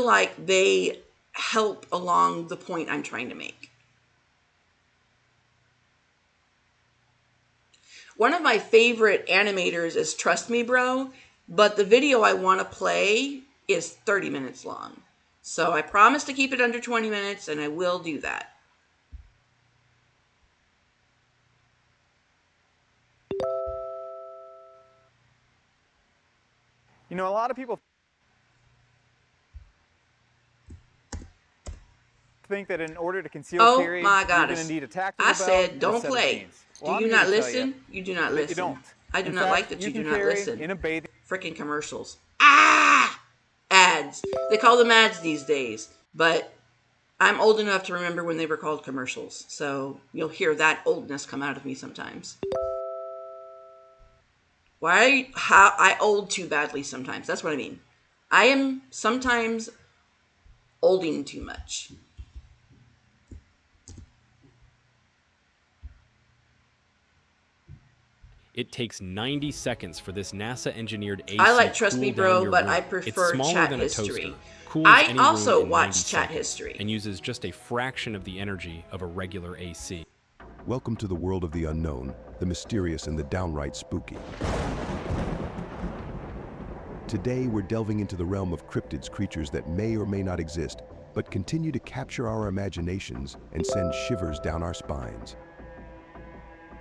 like they help along the point I'm trying to make. One of my favorite animators is Trust Me Bro, but the video I want to play is 30 minutes long. So I promise to keep it under 20 minutes, and I will do that. You know, a lot of people think that in order to conceal theory, my you're goodness. going to need a tactical I said, don't play. Well, do you not listen? You do not listen. You don't. I do not like that you do not listen. In a bathing freaking commercials. Ads. They call them ads these days. But I'm old enough to remember when they were called commercials. So you'll hear that oldness come out of me sometimes. I old too badly sometimes. That's what I mean. I am sometimes olding too much. It takes 90 seconds for this NASA-engineered AC I like Trust Me Bro, but room. I prefer Chat History. I also watch Chat History. And uses just a fraction of the energy of a regular AC. Welcome to the world of the unknown, the mysterious and the downright spooky. Today, we're delving into the realm of cryptids, creatures that may or may not exist, but continue to capture our imaginations and send shivers down our spines.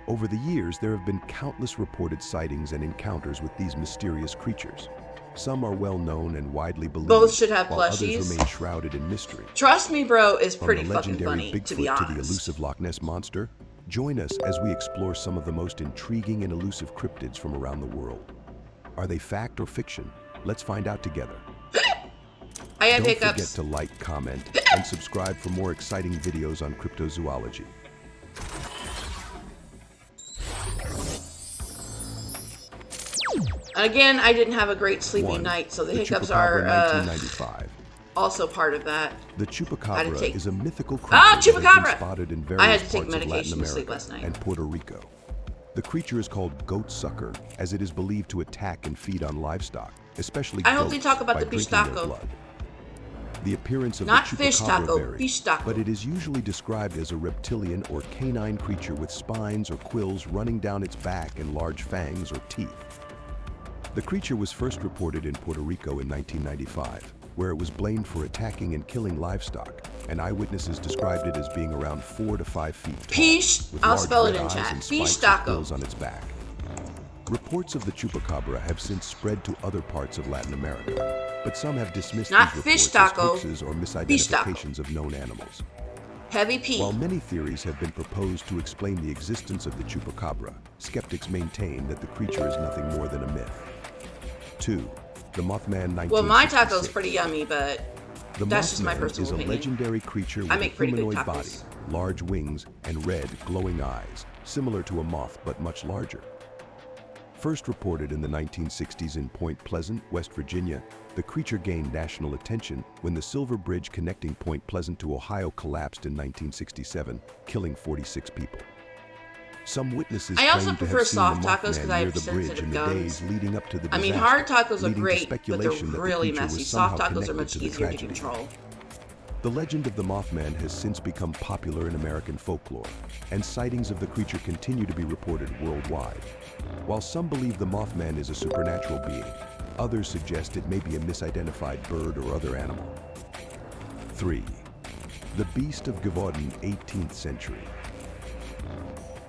Over the years, there have been countless reported sightings and encounters with these mysterious creatures. Some are well known and widely believed, both should have while plushies. Others remain shrouded in mystery. Trust Me Bro is pretty From the fucking legendary funny, Bigfoot to be honest. to the elusive Loch Ness Monster, join us as we explore some of the most intriguing and elusive cryptids from around the world. Are they fact or fiction? Let's find out together. I have Don't hiccups. forget to like, comment, and subscribe for more exciting videos on cryptozoology. Again, I didn't have a great sleeping night, so the hiccups are 1995. also part of that. The chupacabra is a mythical creature that chupacabra! has been spotted in I had various to take parts of medication Latin to sleep America last night. and Puerto Rico. The creature is called goat sucker, as it is believed to attack and feed on livestock, especially I hope they goats, talk about by the fish drinking their taco. blood. The appearance of Not the fish chupacabra taco, varies, fish taco. but it is usually described as a reptilian or canine creature with spines or quills running down its back and large fangs or teeth. The creature was first reported in Puerto Rico in 1995, where it was blamed for attacking and killing livestock, and eyewitnesses described it as being around 4 to 5 feet tall, Pish, with I'll large spell it red in eyes chat. and Fish spikes and taco. quills on its back. Reports of the chupacabra have since spread to other parts of Latin America, but some have dismissed Not these fish reports taco, as hoaxes or fish taco. misidentifications of known animals. Heavy P. While many theories have been proposed to explain the existence of the chupacabra, skeptics maintain that the creature is nothing more than a myth. 2. The Mothman 1966. Well, my taco's pretty yummy, but The that's just my Mothman personal is a opinion. legendary creature with I a make pretty good humanoid body, tacos. large wings, and red, glowing eyes, similar to a moth but much larger. First reported in the 1960s in Point Pleasant, West Virginia, the creature gained national attention when the Silver Bridge connecting Point Pleasant to Ohio collapsed in 1967, killing 46 people. Some witnesses I also claim to prefer have seen soft the tacos Mothman because I near have the bridge sensitive in the gums. days leading up to the I disaster. mean, hard tacos are leading to great, but they're speculation that the really creature was messy. somehow Soft tacos are connected much to the easier to tragedy. control. The legend of the Mothman has since become popular in American folklore, and sightings of the creature continue to be reported worldwide. While some believe the Mothman is a supernatural being, others suggest it may be a misidentified bird or other animal. 3. The Beast of Gévaudan, 18th century.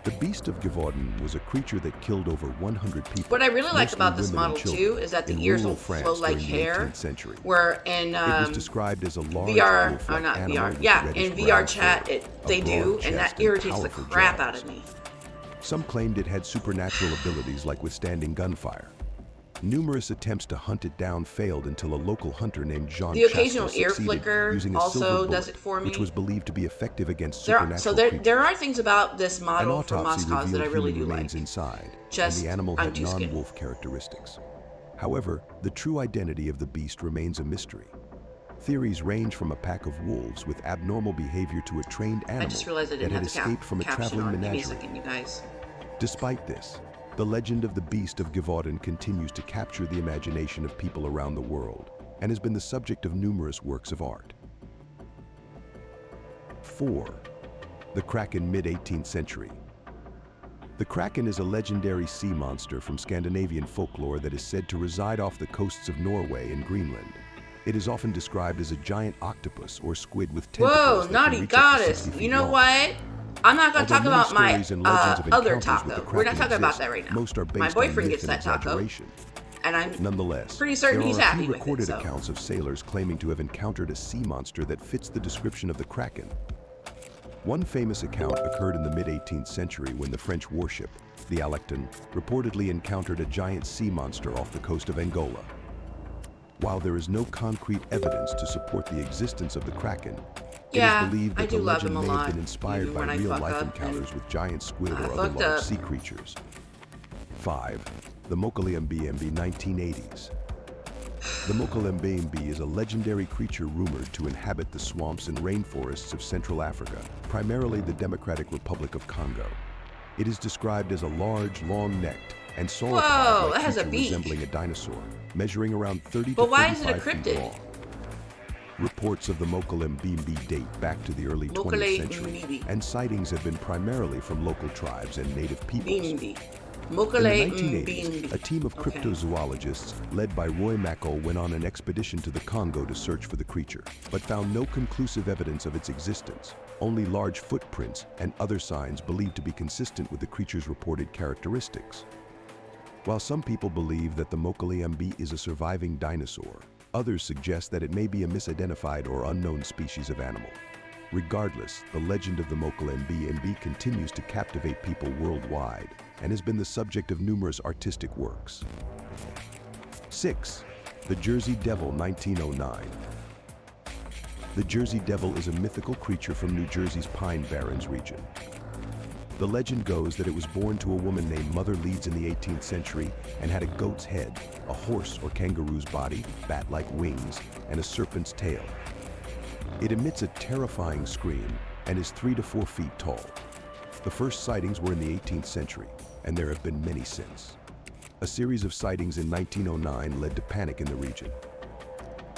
The Beast of Gévaudan was a creature that killed over 100 people. What I really like mostly about this women and model children, too is that the in ears rural will flow France like during the hair. 18th century. Where in It was described as a large VR, wolf-like or not animal VR, with yeah, reddish in VR brown chat fur, they a do, broad and that chest, irritates the powerful crap jaws. out of me. Some claimed it had supernatural abilities like withstanding gunfire. Numerous attempts to hunt it down failed until a local hunter named Jean The occasional Chastel ear succeeded flicker using a also silver does bullet, it for me. which was believed to be effective against There, supernatural so there creatures. are things about this An model from autopsy Moscow that I revealed really human do remains like. inside, Just, and the animal I'm had too skinny. non-wolf characteristics. However, the true identity of the beast remains a mystery. Theories range from a pack of wolves with abnormal behavior to a trained I animal just realized I that didn't had have the escaped from a caption traveling on. Give me a menagerie. second, you guys. Despite this, The legend of the Beast of Gévaudan continues to capture the imagination of people around the world and has been the subject of numerous works of art. 4. The Kraken, mid-18th century. The Kraken is a legendary sea monster from Scandinavian folklore that is said to reside off the coasts of Norway and Greenland. It is often described as a giant octopus or squid with tentacles. Whoa, that naughty can reach up to goddess. 60 feet You know long. what? I'm not going to talk Although about many my stories and legends of other encounters with the taco. We're not Kraken talking about exist, that right now. most are My based on boyfriend myth gets and that taco, exaggeration. and I'm Nonetheless, pretty certain there he's are a happy few with it, recorded so. accounts of sailors claiming to have encountered a sea monster that fits the description of the Kraken. One famous account occurred in the mid-18th century when the French warship, the Alecton, reportedly encountered a giant sea monster off the coast of Angola. While there is no concrete evidence to support the existence of the Kraken, it is believed that the legend may have been inspired by real-life encounters with giant squid or other large sea creatures. 5. The Mokalembe 1980s. The Mokalembe is a legendary creature rumored to inhabit the swamps and rainforests of Central Africa, primarily the Democratic Republic of Congo. It is described as a large, long-necked, and sauropod-like creature resembling a dinosaur, measuring around 30 to 35 feet long. Reports of the Mokalembe date back to the early 20th century, and sightings have been primarily from local tribes and native peoples. In the 1980s, a team of cryptozoologists led by Roy Magickal went on an expedition to the Congo to search for the creature, but found no conclusive evidence of its existence, only large footprints and other signs believed to be consistent with the creature's reported characteristics. While some people believe that the Mokalembe is a surviving dinosaur, others suggest that it may be a misidentified or unknown species of animal. Regardless, the legend of the Mokalembe continues to captivate people worldwide and has been the subject of numerous artistic works. 6. The Jersey Devil, 1909. The Jersey Devil is a mythical creature from New Jersey's Pine Barrens region. The legend goes that it was born to a woman named Mother Leeds in the 18th century and had a goat's head, a horse or kangaroo's body, bat-like wings, and a serpent's tail. It emits a terrifying scream and is 3 to 4 feet tall. The first sightings were in the 18th century, and there have been many since. A series of sightings in 1909 led to panic in the region.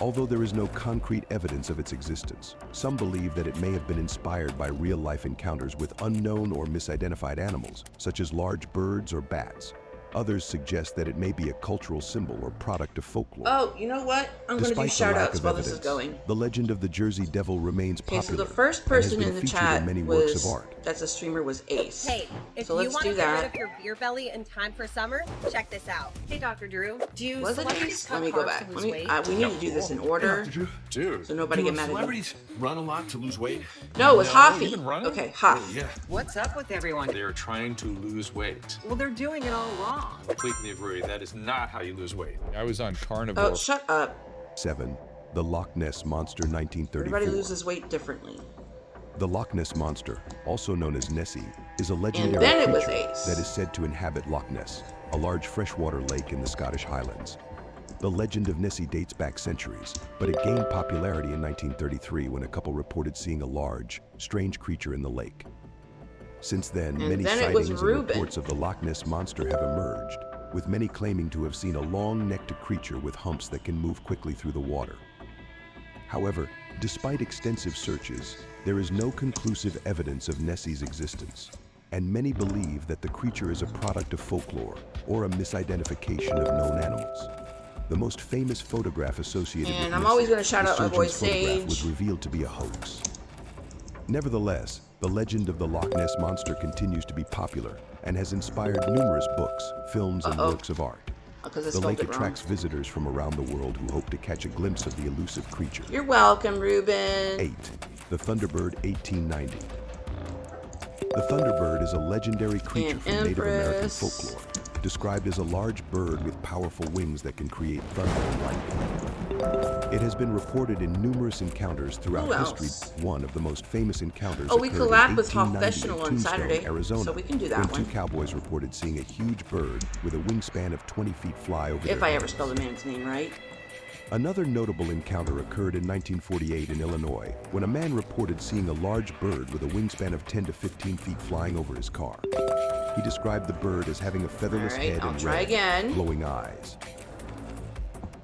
Although there is no concrete evidence of its existence, some believe that it may have been inspired by real-life encounters with unknown or misidentified animals, such as large birds or bats. Others suggest that it may be a cultural symbol or product of folklore. Oh, you know what? I'm going to do shout-outs while this is going. The legend of the Jersey Devil remains popular. Okay, so the first person in the chat works of art. that's a streamer was Ace. Hey, if so you want to do get that. rid of your beer belly in time for summer, check this out. Hey, Dr. Drew, do you Was it celebrities Ace? cut Let me go carbs back. to lose weight? We need to do this in order. Dude, so nobody get mad at me. Celebrities run a lot to lose weight. No, it was Hoffy. You've been running? Okay, Hoff. Oh, yeah. What's up with everyone? They're trying to lose weight. Well, they're doing it all wrong. Completely agree. That is not how you lose weight. I was on carnivore. Oh, shut up. 7. The Loch Ness Monster, 1934. Everybody loses weight differently. The Loch Ness Monster, also known as Nessie, is a legendary creature that is said to inhabit Loch Ness, a large freshwater lake in the Scottish Highlands. The legend of Nessie dates back centuries, but it gained popularity in 1933 when a couple reported seeing a large, strange creature in the lake. Since then, many sightings and reports of the Loch Ness Monster have emerged, with many claiming to have seen a long-necked creature with humps that can move quickly through the water. However, despite extensive searches, there is no conclusive evidence of Nessie's existence, and many believe that the creature is a product of folklore or a misidentification of known animals. The most famous photograph associated with I'm always going to shout out my boy photograph Sage. was revealed to be a hoax. Nevertheless, the legend of the Loch Ness Monster continues to be popular and has inspired numerous books, films, and works of art. The lake attracts visitors from around the world who hope to catch a glimpse of the elusive creature. You're welcome, Ruben. 8. The Thunderbird, 1890. The Thunderbird is a legendary creature from Native American folklore, described as a large bird with powerful wings that can create thunder and lightning. It has been reported in numerous encounters throughout history. One of the most famous encounters we occurred collabed in with 1890 in on Tombstone, Saturday, Arizona, so we can do that when two cowboys reported seeing a huge bird with a wingspan of 20 feet fly over their If I ever heads. spell the man's name right. Another notable encounter occurred in 1948 in Illinois, when a man reported seeing a large bird with a wingspan of 10 to 15 feet flying over his car. He described the bird as having a featherless All right, head I'll and try red, again. glowing eyes.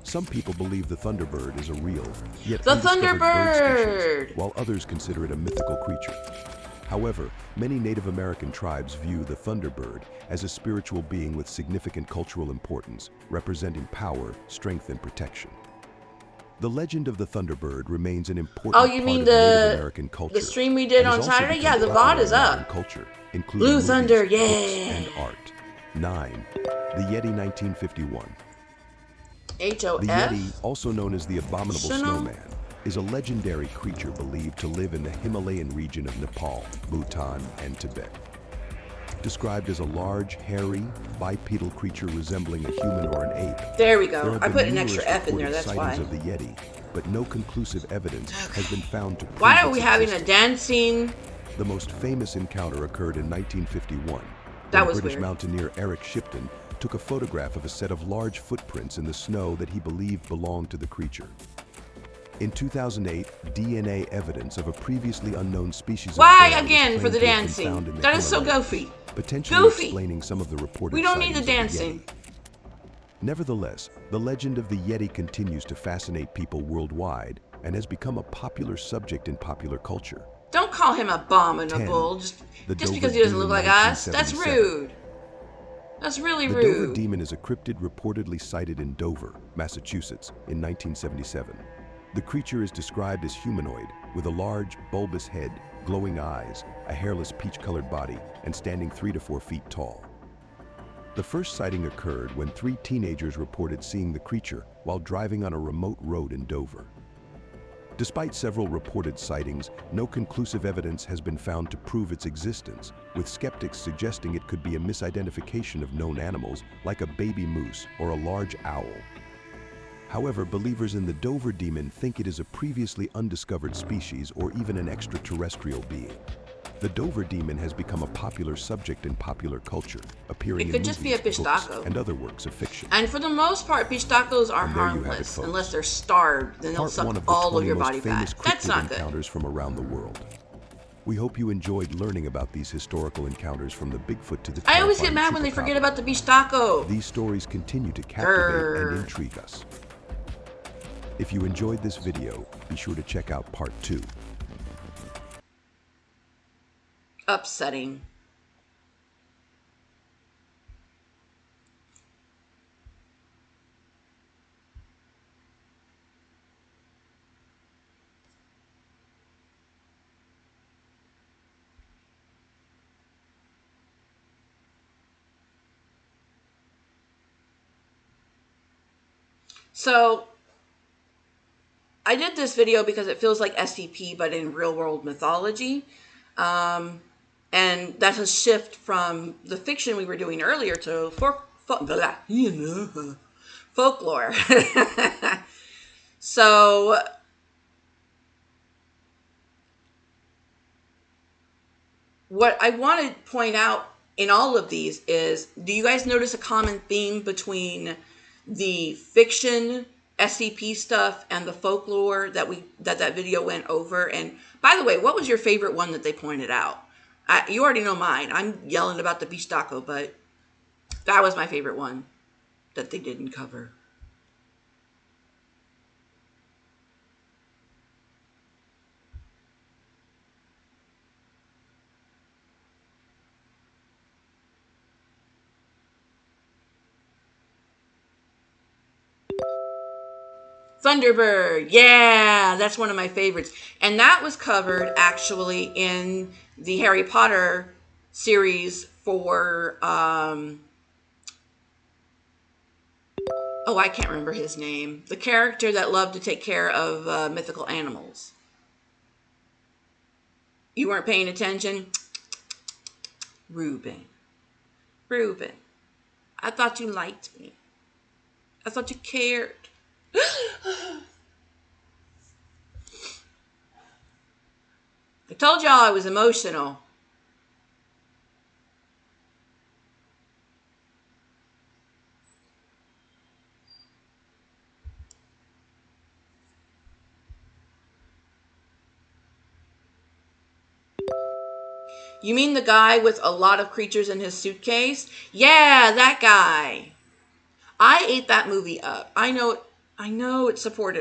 Some people believe the thunderbird is a real, yet The undiscovered bird thunderbird! species, while others consider it a mythical creature. However, many Native American tribes view the thunderbird as a spiritual being with significant cultural importance, representing power, strength, and protection. The legend of the thunderbird remains an important Oh, you part mean of Native American culture. the stream we did and has on also Saturday? become Yeah, the popular VOD is in modern up. culture, including Blue movies, Thunder, books, yeah. and art. 9. The Yeti 1951. HOF? The Yeti, also known as the Abominable Chanel? Snowman, is a legendary creature believed to live in the Himalayan region of Nepal, Bhutan, and Tibet. Described as a large, hairy, bipedal creature resembling a human or an ape. There we There go. have I been put an extra numerous F in there, reported that's why. sightings of the Yeti, but no conclusive evidence has been found to prove Why are its we having a existence. dancing? The most famous encounter occurred in 1951, That when was British weird. mountaineer Eric Shipton took a photograph of a set of large footprints in the snow that he believed belonged to the creature. In 2008, DNA evidence of a previously unknown species Why of bear again was for the claimed to have been dancing? found in the That is so Himalayas, goofy. potentially Goofy. explaining some of the reported We don't need the sightings of dancing. Yeti. Nevertheless, the legend of the Yeti continues to fascinate people worldwide and has become a popular subject in popular culture. Don't call him abominable 10. just The because Dover he doesn't Demon, look like us. That's 1977. rude. That's really The rude. Dover Demon is a cryptid reportedly sighted in Dover, Massachusetts, in 1977. The creature is described as humanoid, with a large, bulbous head, glowing eyes, a hairless peach-colored body, and standing 3 to 4 feet tall. The first sighting occurred when 3 teenagers reported seeing the creature while driving on a remote road in Dover. Despite several reported sightings, no conclusive evidence has been found to prove its existence, with skeptics suggesting it could be a misidentification of known animals like a baby moose or a large owl. However, believers in the Dover Demon think it is a previously undiscovered species or even an extraterrestrial being. The Dover Demon has become a popular subject in popular culture, appearing It could in just be a movies, books, pistaco. and other works of fiction. And for the most part, pistacos are And there you have it, harmless folks. unless they're starved. Then they'll Part 1 suck of the all 20 of your most body famous fat. That's cryptid not good. encounters from around the world. We hope you enjoyed learning about these historical encounters from the Bigfoot to the I always get terrifying mad when they forget chupacabra. about the pistaco. These stories continue to captivate Grr. and intrigue us. If you enjoyed this video, be sure to check out part 2. Upsetting. So, I did this video because it feels like SCP, but in real world mythology. And that's a shift from the fiction we were doing earlier to folklore. So, what I want to point out in all of these is, do you guys notice a common theme between the fiction SCP stuff and the folklore that video went over? And by the way, what was your favorite one that they pointed out? You already know mine. I'm yelling about the pistaco, but that was my favorite one that they didn't cover. Thunderbird, yeah, that's one of my favorites. And that was covered actually in the Harry Potter series for, oh, I can't remember his name. The character that loved to take care of mythical animals. You weren't paying attention? Reuben. Reuben, I thought you liked me. I thought you cared. I told y'all I was emotional. You mean the guy with a lot of creatures in his suitcase? Yeah, that guy. I ate that movie up. I know it supported